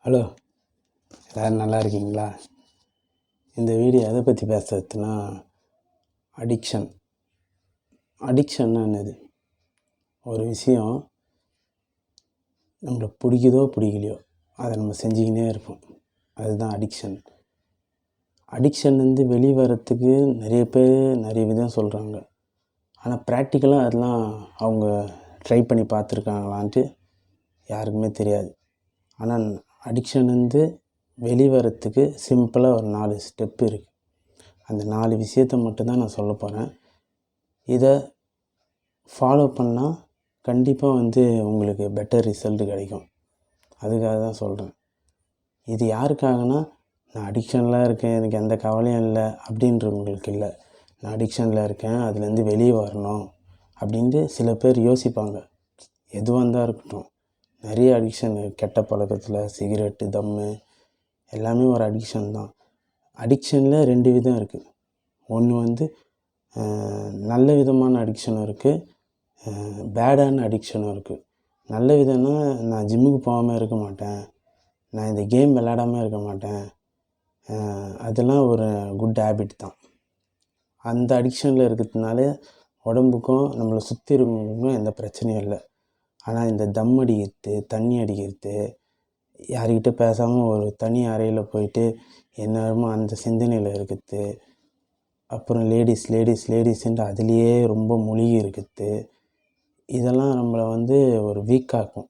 Hello, எல்லோரும் நல்லா இருக்கீங்களா? இந்த வீடியோ எதை பற்றி பேசுறதுன்னா, அடிக்ஷன்னா என்னது? ஒரு விஷயம் நம்மளை பிடிக்குதோ பிடிக்கலையோ அதை நம்ம செஞ்சுக்கினே இருப்போம். அதுதான் அடிக்ஷன் வெளியே வரத்துக்கு நிறைய பேர் நிறைய விதம் சொல்கிறாங்க. ஆனால் ப்ராக்டிக்கலாக அதெல்லாம் அவங்க ட்ரை பண்ணி பார்த்துருக்காங்களான்ட்டு யாருக்குமே தெரியாது. ஆனால் அடிக்ஷன் வெளியே வரத்துக்கு சிம்பிளாக ஒரு 4 ஸ்டெப்பு இருக்குது. அந்த 4 விஷயத்தை மட்டும்தான் நான் சொல்ல போகிறேன். இதை ஃபாலோ பண்ணால் கண்டிப்பாக உங்களுக்கு பெட்டர் ரிசல்ட் கிடைக்கும். அதுக்காக தான் சொல்கிறேன். இது யாருக்காகனா, நான் அடிக்ஷனில் இருக்கேன், எனக்கு எந்த கவலையும் இல்லை அப்படின்றவங்களுக்கு இல்லை. நான் அடிக்ஷனில் இருக்கேன், அதுலேருந்து வெளியே வரணும் அப்படின்ட்டு சில பேர் யோசிப்பாங்க. எதுவாக இருந்தால் இருக்கட்டும், நிறைய அடிக்ஷன், கெட்ட பழக்கத்தில் சிகரெட்டு, தம்மு எல்லாமே ஒரு அடிக்ஷன் தான். அடிக்ஷனில் 2 விதம் இருக்குது. ஒன்று நல்ல விதமான அடிக்ஷனும் இருக்குது, பேடான அடிக்ஷனும் இருக்குது. நல்ல விதம்னா, நான் ஜிம்முக்கு போகாமல் இருக்க மாட்டேன், நான் இந்த கேம் விளையாடாமல் இருக்க மாட்டேன், அதெல்லாம் ஒரு குட் ஹேபிட் தான். அந்த அடிக்ஷனில் இருக்கிறதுனால உடம்புக்கும் நம்மளை சுற்றி இருக்கவங்களுக்கும் எந்த பிரச்சனையும் இல்லை. ஆனால் இந்த தம் அடிக்கிறது, தண்ணி அடிக்கிறது, யார்கிட்ட பேசாமல் ஒரு தனி அறையில் போயிட்டு எந்நேரமும் அந்த சிந்தனையில் இருக்கிறது, அப்புறம் லேடிஸ்ன்ட்டு அதுலேயே ரொம்ப மூழ்கி இருக்கிறது, இதெல்லாம் நம்மளை ஒரு வீக்காக்கும்.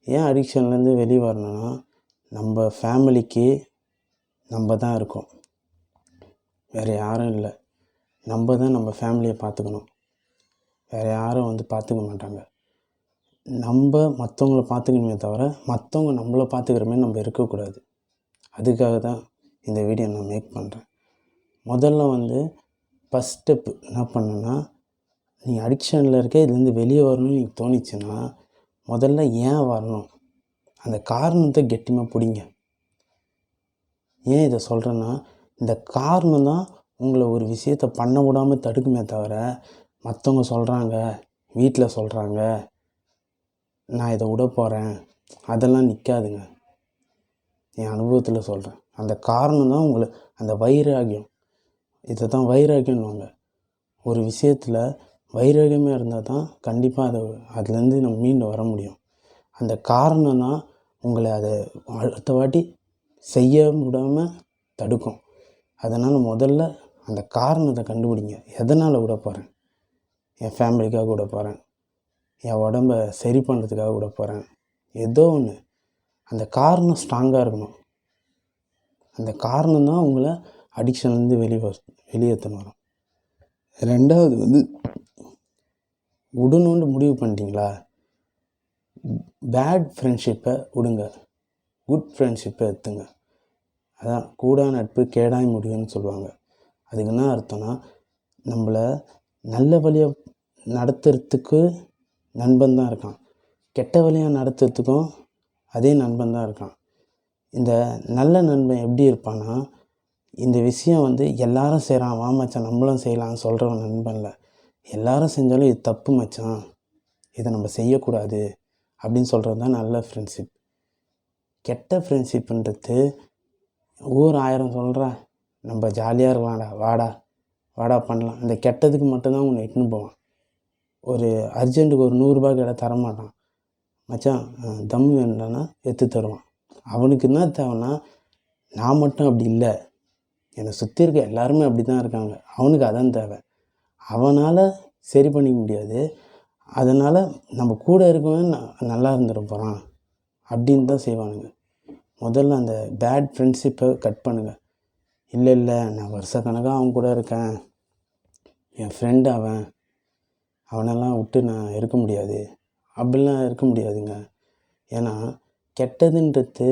ஏன் அடிக்ஷன்லேருந்து வெளியே வரணும்னா, நம்ம ஃபேமிலிக்கு நம்ம தான் இருக்கோம், வேறு யாரும் இல்லை. நம்ம தான் நம்ம ஃபேமிலியை பார்த்துக்கணும், வேறு யாரும் பார்த்துக்க மாட்டாங்க. நம்ம மற்றவங்கள பார்த்துக்கணுமே தவிர மற்றவங்க நம்மளை பார்த்துக்கிற மாதிரி நம்ம இருக்கக்கூடாது. அதுக்காக தான் இந்த வீடியோ நான் மேக் பண்ணுறேன். முதல்ல ஃபஸ்ட் ஸ்டெப்பு என்ன பண்ணுன்னா, நீ அடிக்ஷனில் இருக்க, இதுலேருந்து வெளியே வரணும்னு நீங்கள் தோணிச்சுன்னா, முதல்ல ஏன் வரணும் அந்த காரணத்தை கெட்டிமாக பிடிங்க. ஏன் இதை சொல்கிறேன்னா, இந்த காரணம் தான் உங்களை ஒரு விஷயத்தை பண்ண விடாமல் தடுக்குமே தவிர, மற்றவங்க சொல்கிறாங்க, வீட்டில் சொல்கிறாங்க, நான் இதை விட போகிறேன், அதெல்லாம் நிற்காதுங்க. என் அனுபவத்தில் சொல்கிறேன். அந்த காரணம் தான் உங்களை அந்த வைராகியம், இதை தான் வைராகியம்னுவாங்க. ஒரு விஷயத்தில் வைராகியமாக இருந்தால் தான் கண்டிப்பாக அதுலேருந்து நம்ம மீண்டு வர முடியும். அந்த காரணம் தான் உங்களை அதை அடுத்த வாட்டி செய்ய விடாமல் தடுக்கும். அதனால் முதல்ல அந்த காரணத்தை கண்டுபிடிங்க. எதனால் விட போகிறேன்? என் ஃபேமிலிக்காக விட போகிறேன், என் உடம்பை சரி பண்ணுறதுக்காக விட போகிறேன், ஏதோ ஒன்று. அந்த காரணம் ஸ்ட்ராங்காக இருக்கணும். அந்த காரணம் தான் உங்களை அடிக்ஷன்லேருந்து வெளியேற்றணும் வரும். 2வது விடணுன்னு முடிவு பண்ணிட்டீங்களா, பேட் ஃப்ரெண்ட்ஷிப்பை விடுங்க, குட் ஃப்ரெண்ட்ஷிப்பை எடுத்துங்க. அதான் கூடா நட்பு கேடாய் முடியும்னு சொல்லுவாங்க. அதுக்கு என்ன அர்த்தம்னா, நம்மளை நல்ல வழியாக நடத்துறதுக்கு நண்பன் தான் இருக்கான், கெட்ட வழியாக நடத்துறதுக்கும் அதே நண்பன் தான் இருக்கான். இந்த நல்ல நண்பன் எப்படி இருப்பான்னா, இந்த விஷயம் எல்லாரும் செய்கிறான், வா மச்சான் நம்மளும் செய்யலாம்னு சொல்கிற நண்பனில், எல்லாரும் செஞ்சாலும் இது தப்பு மச்சான், இதை நம்ம செய்யக்கூடாது அப்படின்னு சொல்கிறது தான் நல்ல ஃப்ரெண்ட்ஷிப். கெட்ட ஃப்ரெண்ட்ஷிப்புன்றது ஊர் 1000 சொல்கிறா, நம்ம ஜாலியாக இருக்கலாம்டா, வாடா பண்ணலாம், இந்த கெட்டதுக்கு மட்டும்தான் உன்னை இட்டுன்னு போவான். ஒரு அர்ஜென்ட்டுக்கு ஒரு 100 ரூபா கேட்டால் தரமாட்டான், மச்சான் தம் வேண்டான்னா எடுத்து தருவான். அவனுக்கு என்ன தேவைன்னா, நான் மட்டும் அப்படி இல்லை, என்னை சுற்றி இருக்க எல்லாருமே அப்படி தான் இருக்காங்க, அவனுக்கு அதான் தேவை. அவனால் சரி பண்ணிக்க முடியாது, அதனால் நம்ம கூட இருக்கவன் நல்லா இருந்துட போகிறான் அப்படின்னு தான் செய்வானுங்க. முதல்ல அந்த பேட் ஃப்ரெண்ட்ஷிப்பை கட் பண்ணுங்கள். இல்லை நான் வருஷக்கணக்காக அவன் கூட இருக்கேன், என் ஃப்ரெண்டு அவனெல்லாம் விட்டு நான் இருக்க முடியாது, அப்படிலாம் இருக்க முடியாதுங்க. ஏன்னா கெட்டதுன்றது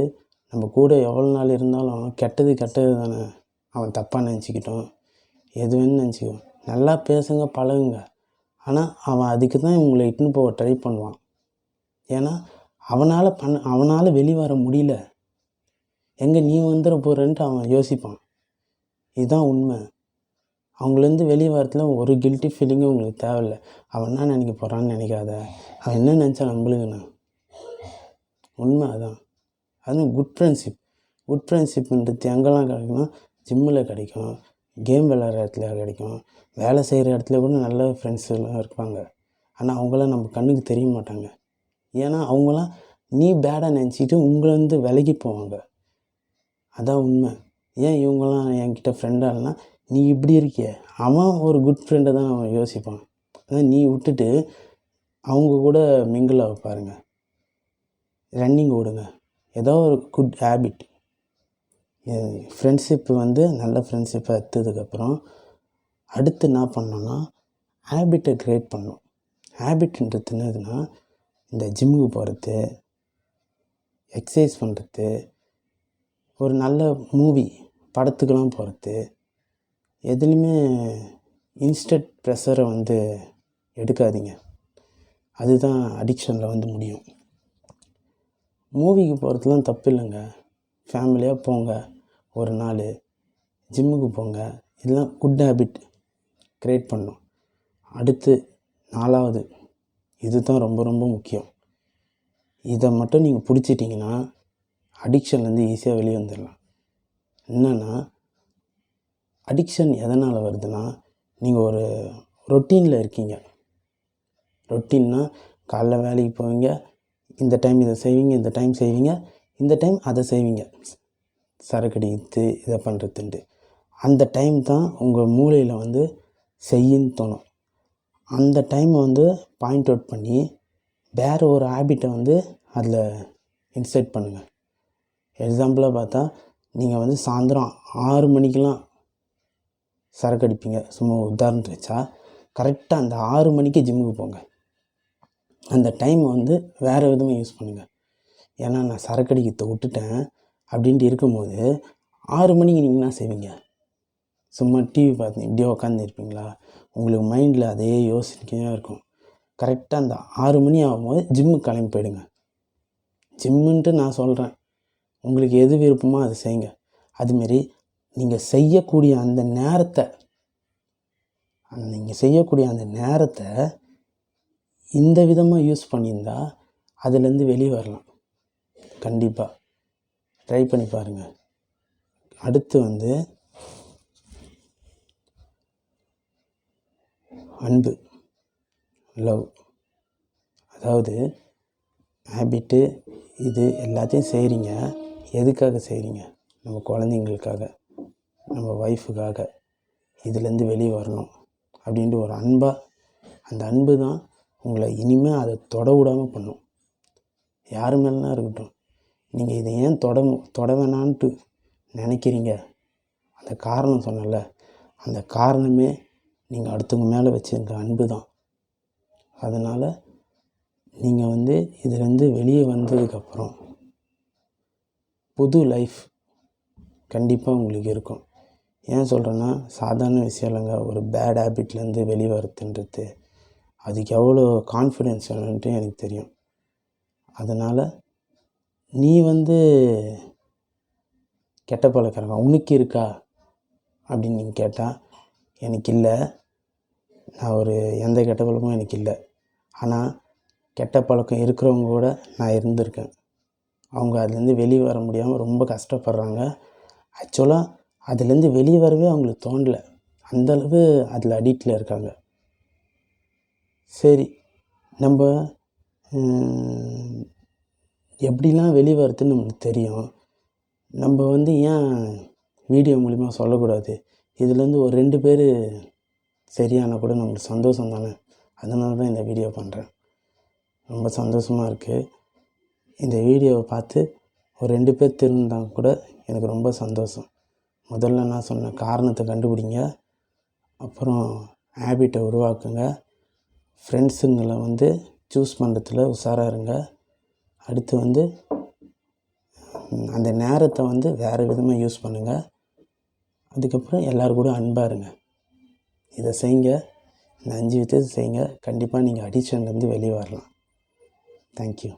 நம்ம கூட எவ்வளோ நாள் இருந்தாலும் கெட்டது தானே. அவன் தப்பாக நினச்சிக்கிட்டோம், எது வேணும்னு நினச்சிக்குவான். நல்லா பேசுங்க, பழகுங்க. ஆனால் அவன் அதுக்கு தான் உங்களை இட்டுன்னு போக ட்ரை பண்ணுவான். ஏன்னா அவனால் வெளியே வர முடியல, எங்கே நீ வந்துட போகிறேன்ட்டு அவன் யோசிப்பான். இதுதான் உண்மை. அவங்களேருந்து வெளியே வரத்துல ஒரு கில்ட்டி ஃபீலிங்கும் உங்களுக்கு தேவையில்லை. அவன் என்ன நினைக்க போகிறான்னு நினைக்காத, அவன் என்ன நினச்சா நம்மளுக்குண்ணா, உண்மை அதான். அதுவும் குட் ஃப்ரெண்ட்ஷிப்ன்றது எங்கெல்லாம் கிடைக்கும்னா ஜிம்மில் கிடைக்கும், கேம் விளையாடுற இடத்துல கிடைக்கும், வேலை செய்கிற இடத்துல கூட நல்ல ஃப்ரெண்ட்ஸுலாம் இருப்பாங்க. ஆனால் அவங்களாம் நம்ம கண்ணுக்கு தெரிய மாட்டாங்க. ஏன்னா அவங்களாம் நீ பேடாக நினச்சிக்கிட்டு உங்களை விலகி போவாங்க. அதான் உண்மை. ஏன் இவங்கெல்லாம் என்கிட்ட ஃப்ரெண்டாக இல்லைனா, நீ இப்படி இருக்கிய, அவன் ஒரு குட் ஃப்ரெண்டை தான் அவன் யோசிப்பான். அதான் நீ விட்டுட்டு அவங்க கூட மிங்கிள் ஆக பாருங்க, ரன்னிங் ஓடுங்க, ஏதோ ஒரு குட் ஹேபிட். ஃப்ரெண்ட்ஷிப்பு நல்ல ஃப்ரெண்ட்ஷிப்பை எடுத்ததுக்கப்புறம் அடுத்து என்ன பண்ணோன்னா ஹேபிட்டை க்ரியேட் பண்ணணும். ஹேபிட்ன்றது என்னதுன்னா, இந்த ஜிம்முக்கு போகிறது, எக்ஸசைஸ் பண்ணுறது, ஒரு நல்ல மூவி படத்துக்கெலாம் போகிறது, எதுலேயுமே இன்ஸ்டன்ட் ப்ரெஷரை எடுக்காதீங்க. அதுதான் அடிக்ஷனில் முடியும். மூவிக்கு போகிறதுலாம் தப்பு இல்லைங்க, ஃபேமிலியாக போங்க, ஒரு நாள் ஜிம்முக்கு போங்க. இதெல்லாம் குட் ஹேபிட் க்ரியேட் பண்ணணும். அடுத்து 4வது, இது தான் ரொம்ப ரொம்ப முக்கியம். இதை மட்டும் நீங்கள் பிடிச்சிட்டிங்கன்னா அடிக்ஷன்லேருந்து ஈஸியாக வெளியே வந்துடலாம். என்னென்னா, அடிக்ஷன் எதனால் வருதுன்னா, நீங்கள் ஒரு ரொட்டீனில் இருக்கீங்க. ரொட்டீன்னா காலைல வேலைக்கு போவீங்க, இந்த டைம் இதை செய்வீங்க, இந்த டைம் செய்வீங்க, இந்த டைம் அதை செய்வீங்க, சரக்கடித்து இதை பண்ணுறதுன்ட்டு. அந்த டைம் தான் உங்கள் மூளையில் செய்யின்னு தோணும். அந்த டைமை பாயிண்ட் அவுட் பண்ணி வேறு ஒரு ஹேபிட்டை அதில் இன்சர்ட் பண்ணுங்கள். எக்ஸாம்பிளாக பார்த்தா, நீங்கள் சாயந்தரம் 6 மணிக்கெலாம் சரக்கு அடிப்பீங்க, சும்மா உதாரணத்துக்கு வச்சா, கரெக்டாக அந்த 6 மணிக்கு ஜிம்முக்கு போங்க. அந்த டைமை வேறு விதமாக யூஸ் பண்ணுங்கள். ஏன்னா நான் சரக்கு அடிக்கிறத விட்டுட்டேன் அப்படின்ட்டு இருக்கும்போது 6 மணிக்கு நீங்கள் என்ன செய்வீங்க? சும்மா டிவி பார்த்து இப்படியே உட்காந்துருப்பீங்களா? உங்களுக்கு மைண்டில் அதே யோசிக்கையாக இருக்கும். கரெக்டாக அந்த 6 மணி ஆகும்போது ஜிம்முக்கு கிளம்பி போயிடுங்க. ஜிம்முன்ட்டு நான் சொல்கிறேன், உங்களுக்கு எது விருப்பமோ அதை செய்யுங்க. அதுமாரி நீங்கள் செய்யக்கூடிய அந்த நேரத்தை இந்த விதமாக யூஸ் பண்ணியிருந்தால் அதுலேருந்து வெளியே வரலாம். கண்டிப்பாக ட்ரை பண்ணி பாருங்கள். அடுத்து அன்பு, லவ். அதாவது ஹேபிட்டு இது எல்லாத்தையும் செய்கிறீங்க, எதுக்காக செய்கிறீங்க? நம்ம குழந்தைங்களுக்காக, நம்ம ஒய்ஃபுக்காக. இதுலேருந்து வெளியே வரணும் அப்படின்ட்டு ஒரு அந்த அன்பு தான் உங்களை இனிமேல் அதை தொட விடாமல் பண்ணும். யார் மேலாம் இருக்கட்டும், நீங்கள் இதை ஏன் தொட வேணான்ட்டு நினைக்கிறீங்க? அந்த காரணம் சொன்னல, அந்த காரணமே நீங்கள் அடுத்தவங்க மேலே வச்சுருக்க அன்பு தான். அதனால் நீங்கள் இதுலேருந்து வெளியே வந்ததுக்கப்புறம் புது லைஃப் கண்டிப்பாக உங்களுக்கு இருக்கும். ஏன் சொல்கிறேன்னா, சாதாரண விஷயம் இல்லைங்க. ஒரு பேட் ஹேபிட்லேருந்து வெளியே வரதுன்றது, அதுக்கு எவ்வளோ கான்ஃபிடென்ஸ் வேணுன்ட்டு எனக்கு தெரியும். அதனால் நீ கெட்ட பழக்கம் உனக்கு இருக்கா அப்படின்னு நீங்கள் கேட்டால், எனக்கு இல்லை, நான் எந்த கெட்ட பழக்கமும் எனக்கு இல்லை. ஆனால் கெட்ட பழக்கம் இருக்கிறவங்க கூட நான் இருந்திருக்கேன். அவங்க அதுலேருந்து வெளியே வர முடியாமல் ரொம்ப கஷ்டப்படுறாங்க. ஆக்சுவலாக அதுலேருந்து வெளியே வரவே அவங்களுக்கு தோணலை, அந்தளவு அதில் அடிக்டில் இருக்காங்க. சரி, நம்ம எப்படிலாம் வெளியே வரதுன்னு நம்மளுக்கு தெரியும். நம்ம ஏன் வீடியோ மூலிமா சொல்லக்கூடாது? இதுலேருந்து ஒரு 2 பேர் சரியானால் கூட நம்மளுக்கு சந்தோஷம் தானே. அதனால தான் இந்த வீடியோ பண்ணுறேன். ரொம்ப சந்தோஷமாக இருக்குது. இந்த வீடியோவை பார்த்து ஒரு 2 பேர் திருந்தால் கூட எனக்கு ரொம்ப சந்தோஷம். முதல்ல நான் சொன்ன காரணத்தை கண்டுபிடிங்க, அப்புறம் ஹேபிட்டை உருவாக்குங்க, ஃப்ரெண்ட்ஸுங்களை சூஸ் பண்ணுறதுல உஷாராக இருங்க. அடுத்து அந்த நேரத்தை வேறு விதமாக யூஸ் பண்ணுங்கள். அதுக்கப்புறம் எல்லோரும் கூட அன்பாக இருங்க. இதை செய்யுங்க, இந்த 5 விஷயத்தை செய்யுங்க. கண்டிப்பாக நீங்கள் அடிக்ஷன்லேருந்து வெளியே வரலாம். தேங்க்யூ.